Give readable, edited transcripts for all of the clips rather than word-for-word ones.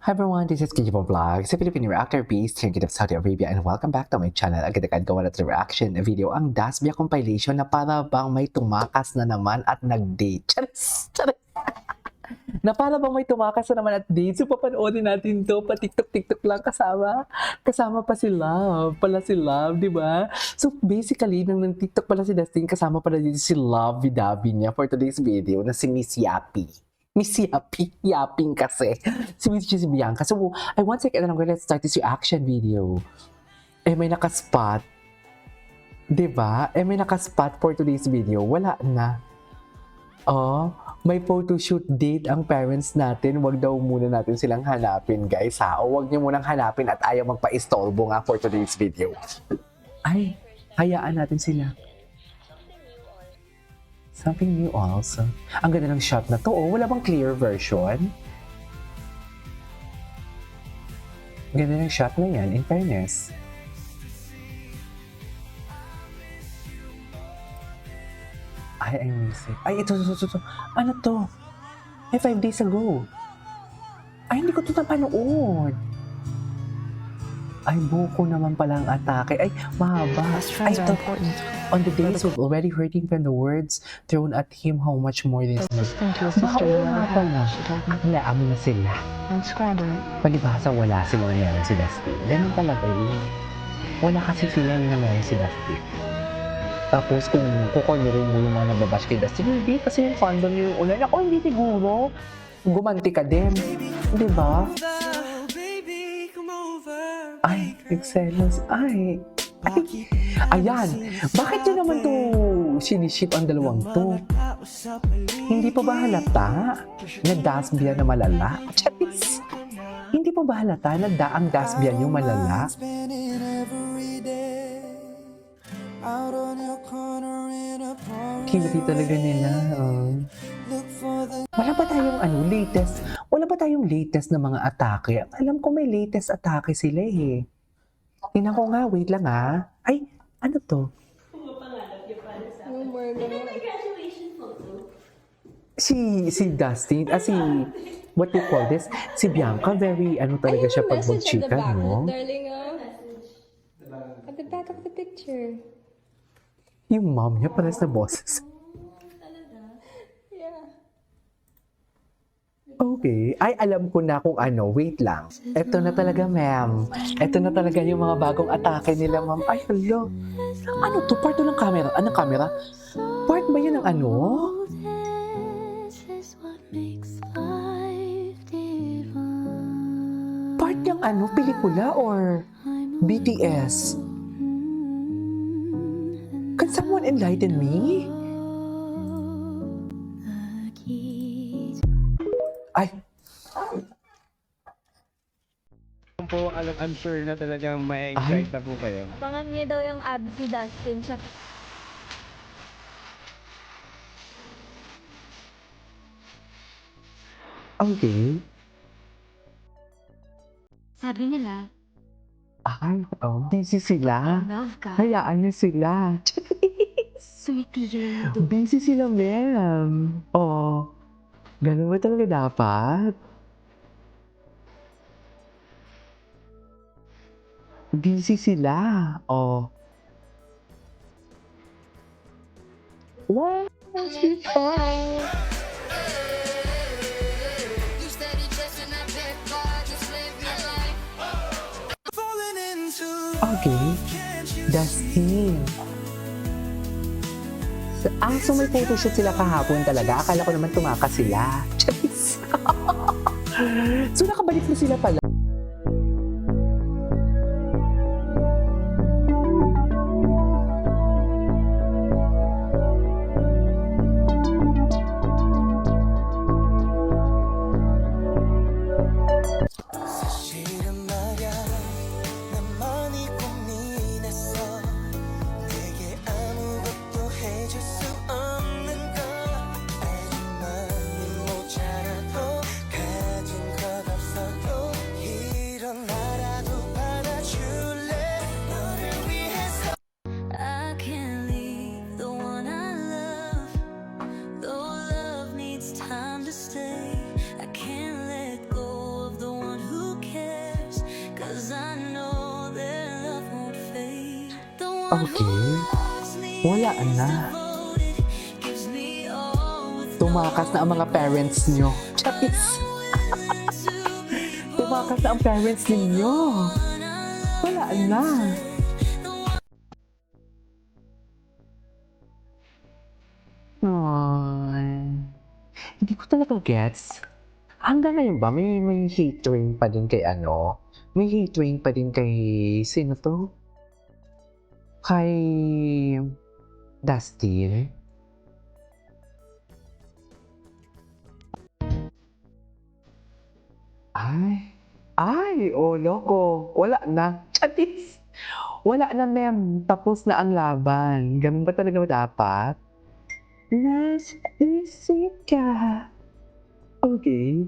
Hi everyone, this is Kijibo Vlogs, a Filipino reactor based here in Saudi Arabia, and welcome back to my channel. Agad-agad gawa na reaction video ang Dasbia compilation na para bang may tumakas na naman at nag-date. Charis! Charis! Na para bang may tumakas na naman at date. So papanoodin natin to, pa TikTok lang kasama pa si Love, di ba? So basically, nang TikTok pala si Dustin, kasama pala dito si Love Vidavi niya for today's video na si Miss Yappy. Miss Yappy, yapping kasi. Si Miss Bianca. So, I want to let's start this reaction video. May nakaspot. Diba? May nakaspot for today's video. Wala na. Oh, may photoshoot date ang parents natin. Wag daw muna natin silang hanapin, guys, ha? O wag niyo munang hanapin at ayaw magpa-istolbo nga for today's video. Ay, hayaan natin sila. Something new also. Ang ganda ng shot na to. Oh, wala bang clear version? Ganda ng shot na yan, in fairness. Ay, I miss it. Ay, ito. Ano to? 5 days ago. Ay, hindi ko ito napanood. Ay, buko naman pala ang atake. Ay, mahaba. Ay, ito. On the days of already hurting from the words thrown at him, how much more this is. Baka nga pala. Naamo na sila. Palibhasa wala sila nangyari si Dustin. Ganun talaga yun. Wala kasi sila nangyari si Dustin. Tapos kung kukonyorin mo yung mga nababash kay Dustin, hindi kasi yung fandom yung ulan. Ako hindi siguro. Gumanti ka din. Diba? Ay, nagselos. Ay. Ayan. Bakit yun naman to siniship ang dalawang to? Hindi pa ba halata na Dasbia na malala? Charis! Hindi pa ba halata na ang Dasbia yung malala? Cutie talaga nila. Wala ba tayong latest? Wala ba tayong latest na mga atake? Alam ko may latest atake sila eh. Tingnan ko nga, wait lang ha. Ay, ano to? Si Dustin, what do you call this? Si Bianca, very talaga siya pag mag-chika, no? Darling, at the back of the picture. Yung mom niya pala sa boses. Okay. Ay, alam ko na kung ano. Wait lang. Ito na talaga, ma'am. Ito na talaga yung mga bagong atake nila, ma'am. Ay, hello. Ano to? Part ng camera? Anong camera? Part ba yan ng ano? Part ng ano? Pelikula or BTS? Can someone enlighten me? Ay! Po, I'm sure na talagang may excite na po kayo. Abangan niya daw yung abs ni Dustin sa... Okay. Sabi nila, Ay, busy sila. love ka. Hayaan niyo sila. Sweetie. Busy sila, ma'am. Oh, ganun ba talaga dapat? Busy sila. Oh. Wow, sweetheart. Okay. Dustin. So may photoshoot sila kahapon talaga. Akala ko naman tumakas sila. Charis. So nakabalik na sila pala. Okay. Wala na. Tumakas na ang mga parents nyo. Charis! Tumakas na ang parents ninyo. Wala na. Ay, hindi ko talaga gets. Hanggang ngayon ba, may hate train pa din kay ano? May hate train pa din kay, sino to? Kay Dustin? Oh, loko. Wala na. Chatis! Wala na, ma'am. Tapos na ang laban. Ganun ba talaga dapat? Nas Jessica. Okay.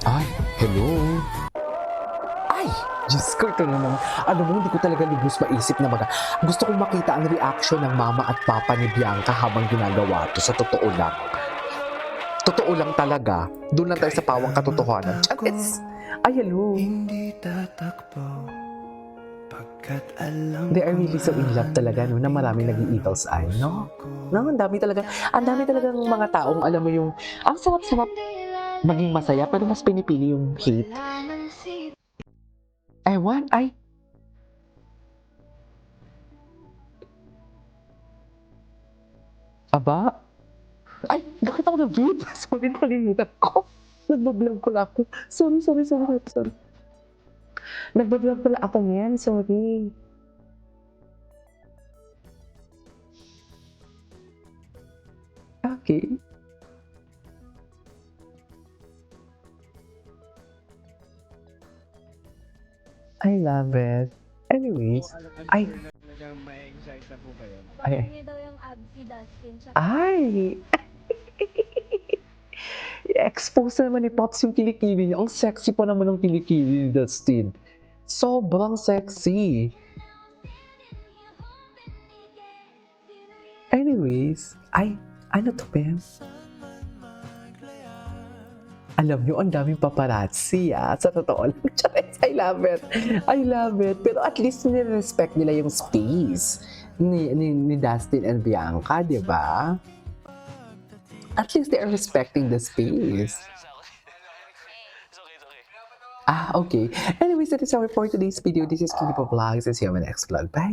Ay, hello. Ay, Diyos ko, ito na naman. Ano mo, hindi ko talaga lubos maisip na gusto kong makita ang reaction ng mama at papa ni Bianca habang ginagawa to. Sa totoo lang. Totoo lang talaga. Doon lang tayo sa pawang katotohanan. Charis! Ay, hello. Hindi tatakbo pagkat alam They are really so in love talaga, no? Na marami nag-i-eagles eye, no? No, ang dami talagang mga taong, alam mo yung, ang sarap-sarap maging masaya, pero mas pinipili yung hate. Ewan, ay. Aba? Ay, bakit ako nag-view? Sorry, nakalimutan ko. Nagbablog pala ako. Sorry. Nagbablog pala ako ngayon, sorry. Okay. I love it. Anyways, ay, Talagang ma-excite na po kayo. Ay. Bakit niya daw yung abs ni Dustin? Tsaka ay! I-expose na naman ni Pops yung kilikili niya. Ang sexy pa naman ng kilikili ni Dustin. Sobrang sexy. Anyways, ay, ano to, Pem? Alam nyo, ang daming paparazzi, sa totoo lang. Charis, I love it. Pero at least nire-respect nila yung space ni Dustin and Bianca, di ba? At least they are respecting the space. Okay. Anyways, that is our for today's video. This is Kindy Vlogs. And see you on my next vlog. Bye!